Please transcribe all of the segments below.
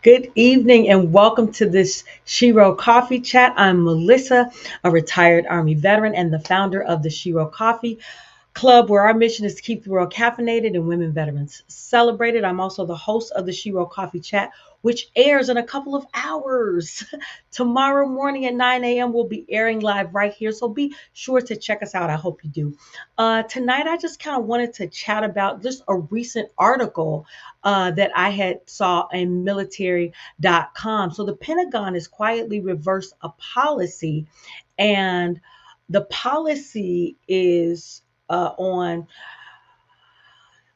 Good evening and welcome to this Shiro Coffee Chat. I'm Melissa, a retired Army veteran and the founder of the Shiro Coffee Club, where our mission is to keep the world caffeinated and women veterans celebrated. I'm also the host of the Shiro Coffee Chat, which airs in a couple of hours. Tomorrow morning at 9 a.m., we'll be airing live right here. So be sure to check us out. I hope you do. Tonight, I just kind of wanted to chat about just a recent article that I had saw in military.com. So the Pentagon has quietly reversed a policy, and the policy is on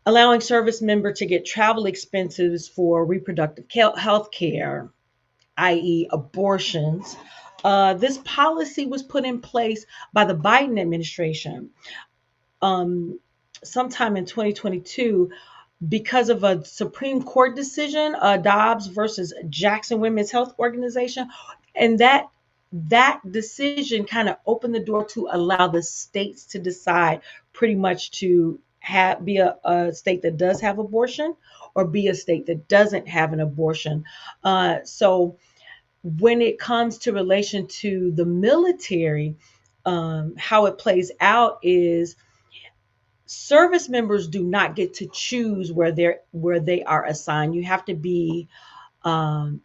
allowing service member to get travel expenses for reproductive health care, i.e., abortions. This policy was put in place by the Biden administration um, sometime in 2022 because of a Supreme Court decision, Dobbs versus Jackson Women's Health Organization, and that decision kind of opened the door to allow the states to decide pretty much to be a state that does have abortion or be a state that doesn't have an abortion. So when it comes to relation to the military, how it plays out is service members do not get to choose where they are assigned. You have to be um,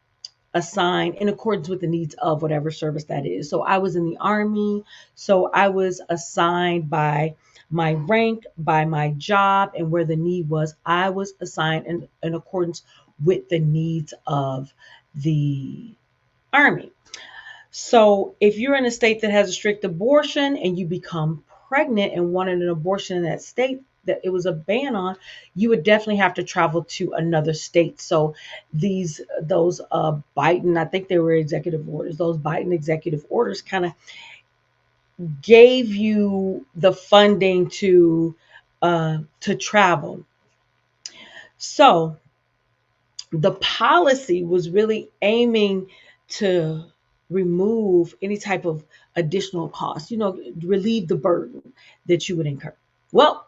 assigned in accordance with the needs of whatever service that is. So I was in the Army, so I was assigned by my rank, by my job, and where the need was. I was assigned in accordance with the needs of the Army. So if you're in a state that has a strict abortion and you become pregnant and wanted an abortion in that state that it was a ban on, you would definitely have to travel to another state. So those Biden, I think they were executive orders, those Biden executive orders kind of gave you the funding to travel. So the policy was really aiming to remove any type of additional cost, relieve the burden that you would incur. Well,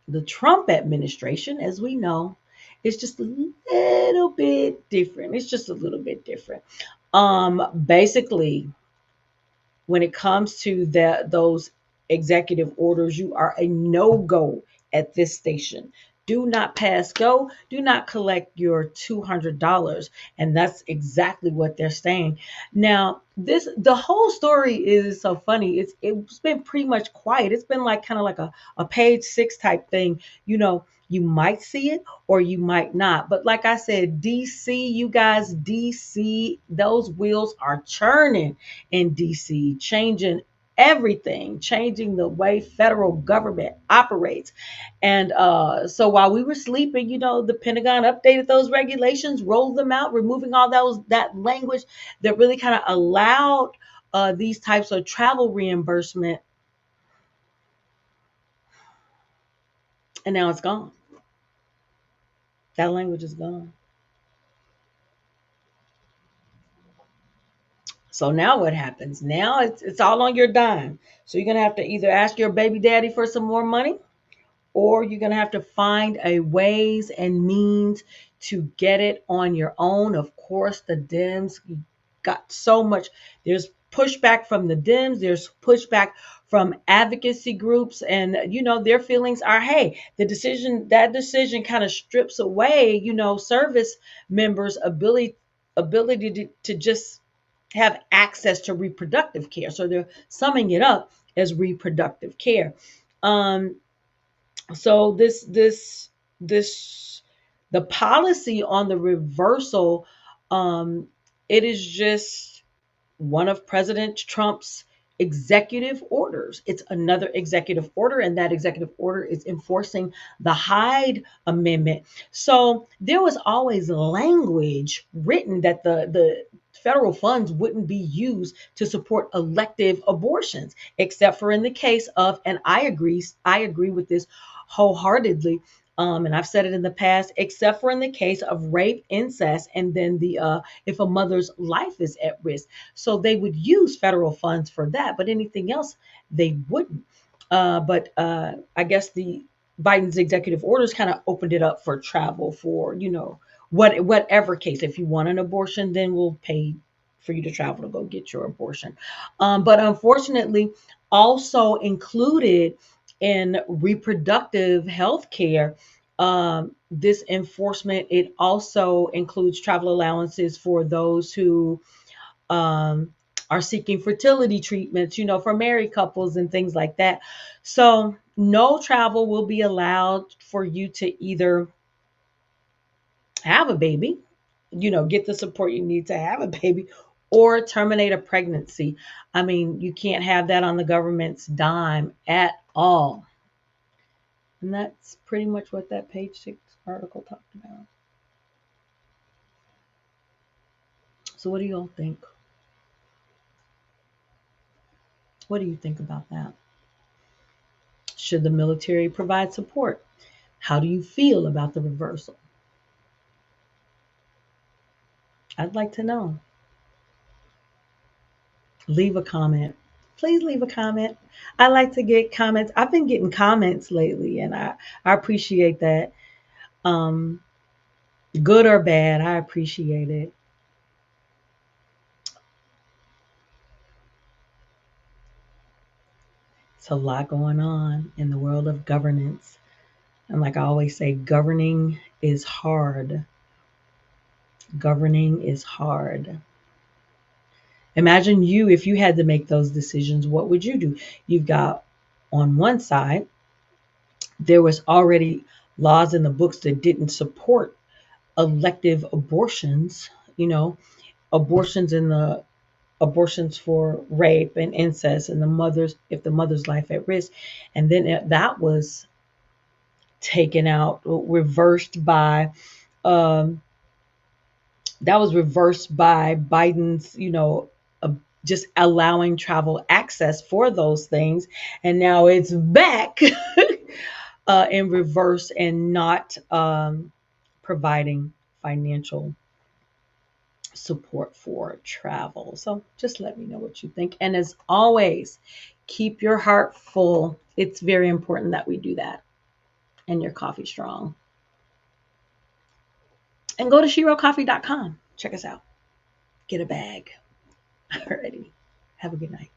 the Trump administration, as we know, is just a little bit different. It's just a little bit different. Basically, when it comes to those executive orders, you are a no-go at this station. Do not pass go. Do not collect your $200. And that's exactly what they're saying. Now, the whole story is so funny. It's been pretty much quiet. It's been like kind of like a page six type thing. You might see it or you might not. But like I said, DC, you guys, DC, those wheels are churning in DC, changing everything, changing the way federal government operates. And so while we were sleeping, the Pentagon updated those regulations, rolled them out, removing all that language that really kind of allowed these types of travel reimbursement, and now it's gone. That language is gone. So now what happens? Now it's all on your dime. So you're gonna have to either ask your baby daddy for some more money, or you're going to have to find a ways and means to get it on your own. Of course, the Dems got so much. There's pushback from the Dems, there's pushback from advocacy groups, and their feelings are, hey, that decision kind of strips away, service members' ability to just have access to reproductive care. So they're summing it up as reproductive care. Um, so this the policy on the reversal, um it is just one of President Trump's executive orders. It's another executive order, and that executive order is enforcing the Hyde Amendment. So there was always language written that the federal funds wouldn't be used to support elective abortions, except for in the case of, and I agree with this wholeheartedly. And I've said it in the past, except for in the case of rape, incest, and then the if a mother's life is at risk. So they would use federal funds for that, but anything else they wouldn't. But I guess Biden's executive orders kind of opened it up for travel for, whatever case. If you want an abortion, then we'll pay for you to travel to go get your abortion. But unfortunately, also included in reproductive health care, this enforcement, it also includes travel allowances for those who um, are seeking fertility treatments, for married couples and things like that. So, no travel will be allowed for you to either have a baby, get the support you need to have a baby, or terminate a pregnancy. I mean, you can't have that on the government's dime at all. And that's pretty much what that page 6 article talked about. So, what do you all think? What do you think about that? Should the military provide support? How do you feel about the reversal? I'd like to know. Leave a comment. Please leave a comment. I like to get comments. I've been getting comments lately, and I appreciate that. Um, Good or bad, I appreciate it. It's a lot going on in the world of governance. And like I always say, governing is hard. Governing is hard. Imagine you, if you had to make those decisions, what would you do? You've got on one side, there was already laws in the books that didn't support elective abortions, abortions in the abortions for rape and incest and the mother's if the mother's life at risk. And then that was taken out, reversed by um, Biden's, uh, just allowing travel access for those things. And now it's back in reverse and not providing financial support for travel. So just let me know what you think. And as always, keep your heart full. It's very important that we do that. And your coffee strong. And go to sherocoffee.com. Check us out. Get a bag. Alrighty. Have a good night.